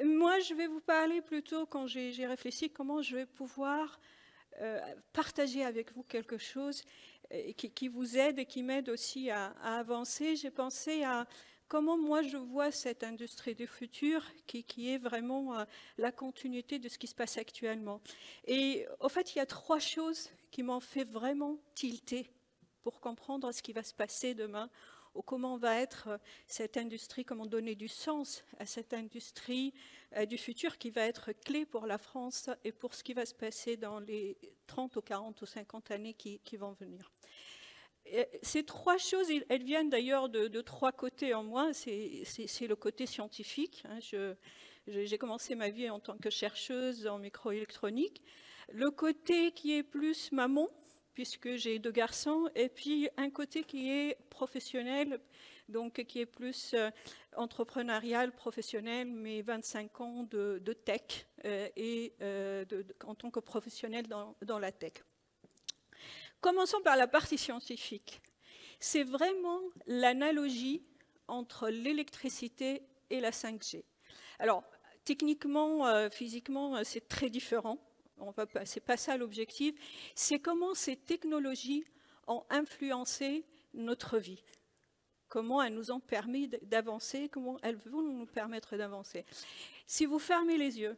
Moi, je vais vous parler plutôt, quand j'ai réfléchi, comment je vais pouvoir partager avec vous quelque chose qui vous aide et qui m'aide aussi à avancer. J'ai pensé à comment moi je vois cette industrie du futur qui est vraiment la continuité de ce qui se passe actuellement. Et en fait, il y a 3 choses qui m'ont fait vraiment tilter pour comprendre ce qui va se passer demain, ou comment va être cette industrie, comment donner du sens à cette industrie du futur qui va être clé pour la France et pour ce qui va se passer dans les 30 ou 40 ou 50 années qui vont venir. Et ces 3 choses, elles viennent d'ailleurs de 3 côtés en moi. C'est le côté scientifique. J'ai commencé ma vie en tant que chercheuse en microélectronique. Le côté qui est plus maman, puisque j'ai 2 garçons, et puis un côté qui est professionnel, donc qui est plus entrepreneurial, professionnel, mais 25 ans de tech en tant que professionnel dans la tech. Commençons par la partie scientifique. C'est vraiment l'analogie entre l'électricité et la 5G. Alors, techniquement, physiquement, c'est très différent. Ce n'est pas ça l'objectif. C'est comment ces technologies ont influencé notre vie. Comment elles nous ont permis d'avancer, comment elles vont nous permettre d'avancer. Si vous fermez les yeux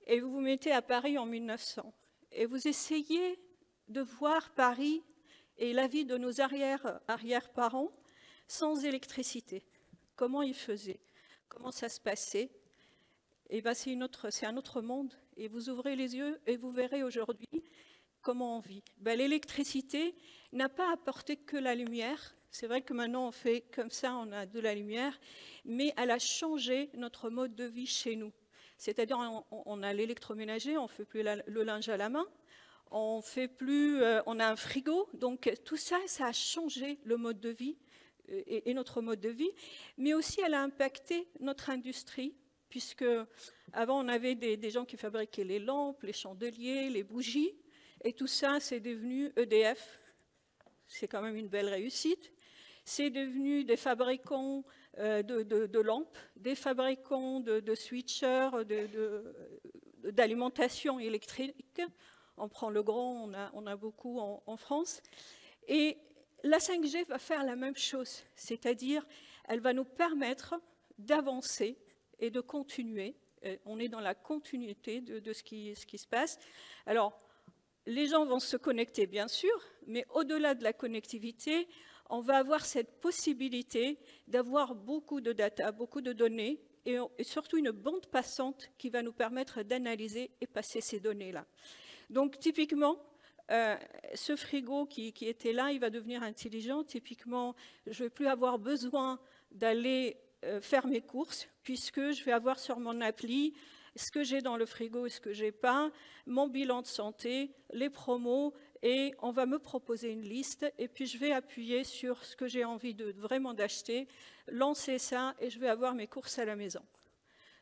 et vous vous mettez à Paris en 1900 et vous essayez de voir Paris et la vie de nos arrière-parents sans électricité, comment ils faisaient, comment ça se passait, et ben c'est un autre monde. Et vous ouvrez les yeux et vous verrez aujourd'hui comment on vit. Ben, l'électricité n'a pas apporté que la lumière. C'est vrai que maintenant on fait comme ça, on a de la lumière, mais elle a changé notre mode de vie chez nous. C'est-à-dire on a l'électroménager, on ne fait plus le linge à la main, on a un frigo, donc tout ça, ça a changé le mode de vie et notre mode de vie, mais aussi elle a impacté notre industrie, puisque avant on avait des gens qui fabriquaient les lampes, les chandeliers, les bougies, et tout ça c'est devenu EDF, c'est quand même une belle réussite. C'est devenu des fabricants de lampes, des fabricants de switchers, d'alimentation électrique. On prend le grand, on a beaucoup en France. Et la 5G va faire la même chose, c'est-à-dire elle va nous permettre d'avancer et de continuer. On est dans la continuité de ce qui se passe. Alors, les gens vont se connecter, bien sûr, mais au-delà de la connectivité, on va avoir cette possibilité d'avoir beaucoup de data, beaucoup de données, et surtout une bande passante qui va nous permettre d'analyser et passer ces données-là. Donc, typiquement, ce frigo qui était là, il va devenir intelligent. Typiquement, je ne vais plus avoir besoin d'aller faire mes courses, puisque je vais avoir sur mon appli ce que j'ai dans le frigo et ce que je n'ai pas, mon bilan de santé, les promos, et on va me proposer une liste, et puis je vais appuyer sur ce que j'ai envie vraiment d'acheter, lancer ça, et je vais avoir mes courses à la maison.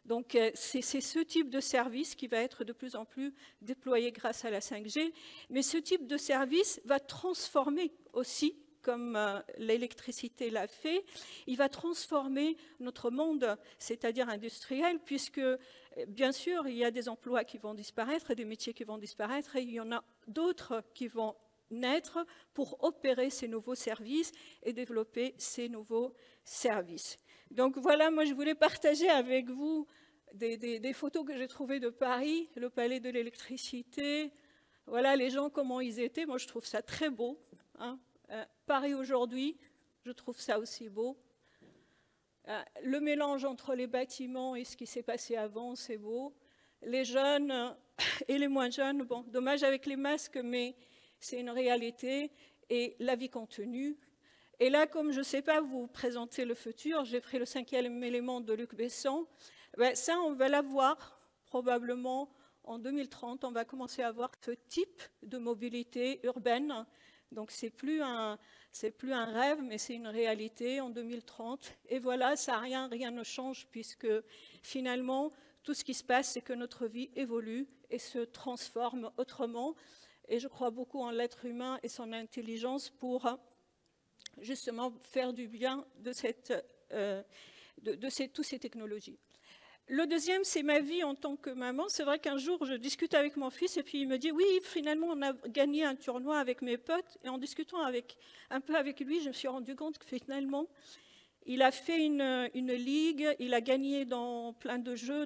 Donc c'est ce type de service qui va être de plus en plus déployé grâce à la 5G, mais ce type de service va transformer aussi, comme l'électricité l'a fait, il va transformer notre monde, c'est-à-dire industriel, puisque bien sûr il y a des emplois qui vont disparaître, des métiers qui vont disparaître, et il y en a d'autres qui vont naître pour opérer ces nouveaux services et développer ces nouveaux services. Donc voilà, moi je voulais partager avec vous des photos que j'ai trouvées de Paris, le palais de l'électricité. Voilà les gens, comment ils étaient. Moi je trouve ça très beau. Hein. Paris aujourd'hui, je trouve ça aussi beau. Le mélange entre les bâtiments et ce qui s'est passé avant, c'est beau. Les jeunes et les moins jeunes, bon, dommage avec les masques, mais c'est une réalité. Et la vie continue. Et là, comme je ne sais pas vous présenter le futur, j'ai pris le 5e élément de Luc Besson. Ben, ça, on va l'avoir probablement en 2030. On va commencer à avoir ce type de mobilité urbaine. Donc, ce n'est plus un rêve, mais c'est une réalité en 2030. Et voilà, ça, rien ne change, puisque finalement, tout ce qui se passe, c'est que notre vie évolue et se transforme autrement. Et je crois beaucoup en l'être humain et son intelligence pour justement faire du bien de toutes ces technologies. Le deuxième, c'est ma vie en tant que maman. C'est vrai qu'un jour, je discute avec mon fils et puis il me dit « Oui, finalement, on a gagné un tournoi avec mes potes. » Et en discutant un peu avec lui, je me suis rendu compte que finalement, il a fait une ligue, il a gagné dans plein de jeux,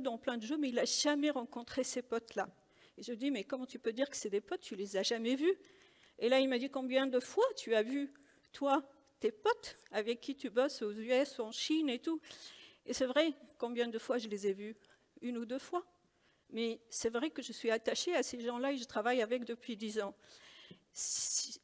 mais il n'a jamais rencontré ses potes-là. Et je dis « Mais comment tu peux dire que c'est des potes? Tu les as jamais vus. » Et là, il m'a dit « Combien de fois tu as vu, toi, tes potes avec qui tu bosses aux US ou en Chine et tout ?» Et c'est vrai, combien de fois je les ai vus? 1 ou 2 fois. Mais c'est vrai que je suis attachée à ces gens-là et je travaille avec depuis 10 ans.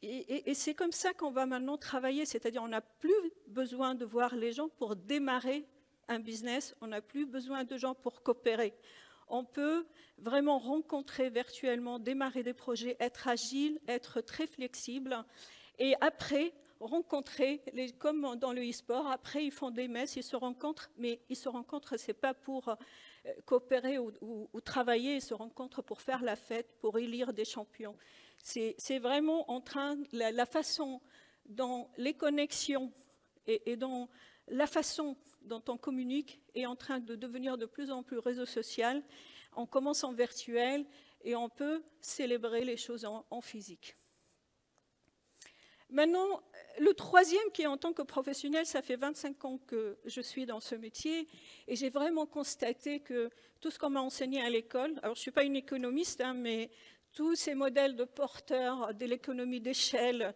Et c'est comme ça qu'on va maintenant travailler, c'est-à-dire on n'a plus besoin de voir les gens pour démarrer un business, on n'a plus besoin de gens pour coopérer. On peut vraiment rencontrer virtuellement, démarrer des projets, être agile, être très flexible et après rencontrer, comme dans le e-sport, après ils font des messes, ils se rencontrent, mais ils se rencontrent, ce n'est pas pour coopérer ou travailler, ils se rencontrent pour faire la fête, pour élire des champions. C'est vraiment en train, la façon dont les connexions et dans la façon dont on communique est en train de devenir de plus en plus réseau social. On commence en virtuel et on peut célébrer les choses en physique. Maintenant, le troisième qui est en tant que professionnel, ça fait 25 ans que je suis dans ce métier et j'ai vraiment constaté que tout ce qu'on m'a enseigné à l'école, alors je ne suis pas une économiste, hein, mais tous ces modèles de porteurs, de l'économie d'échelle,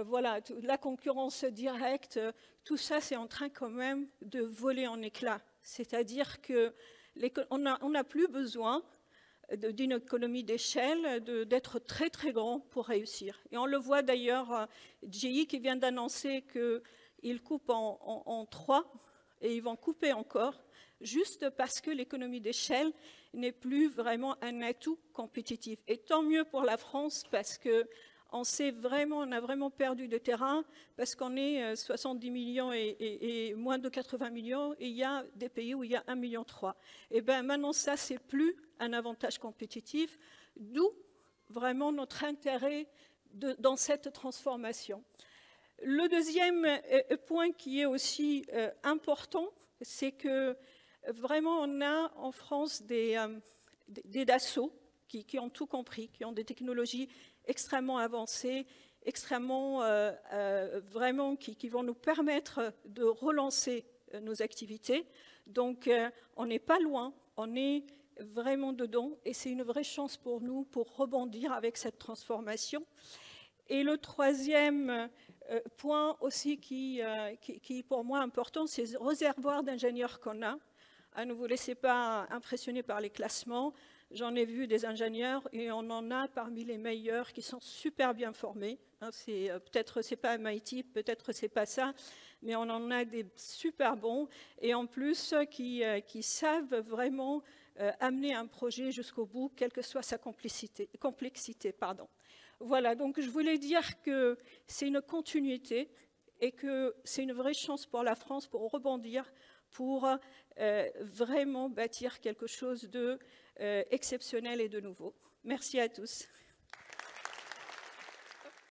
voilà, la concurrence directe, tout ça c'est en train quand même de voler en éclats. C'est-à-dire qu'on n'a plus besoin d'une économie d'échelle, d'être très très grand pour réussir. Et on le voit d'ailleurs, GE qui vient d'annoncer qu'ils coupent en 3 et ils vont couper encore, juste parce que l'économie d'échelle n'est plus vraiment un atout compétitif. Et tant mieux pour la France parce qu'on a vraiment perdu de terrain parce qu'on est 70 millions et moins de 80 millions et il y a des pays où il y a 1,3 million. Et bien maintenant ça c'est plus un avantage compétitif, d'où vraiment notre intérêt dans cette transformation. Le deuxième point qui est aussi important, c'est que vraiment on a en France des Dassault qui ont tout compris, qui ont des technologies extrêmement avancées, extrêmement vraiment qui vont nous permettre de relancer nos activités. Donc on n'est pas loin, on est vraiment dedans et c'est une vraie chance pour nous pour rebondir avec cette transformation. Et le troisième point aussi qui est pour moi important, c'est le réservoir d'ingénieurs qu'on a. Ne vous laissez pas impressionner par les classements. J'en ai vu des ingénieurs et on en a parmi les meilleurs qui sont super bien formés. Peut-être c'est pas MIT, peut-être c'est pas ça, mais on en a des super bons et en plus qui savent vraiment amener un projet jusqu'au bout, quelle que soit sa complexité. Voilà, donc je voulais dire que c'est une continuité et que c'est une vraie chance pour la France pour rebondir, pour vraiment bâtir quelque chose d'exceptionnel et de nouveau. Merci à tous.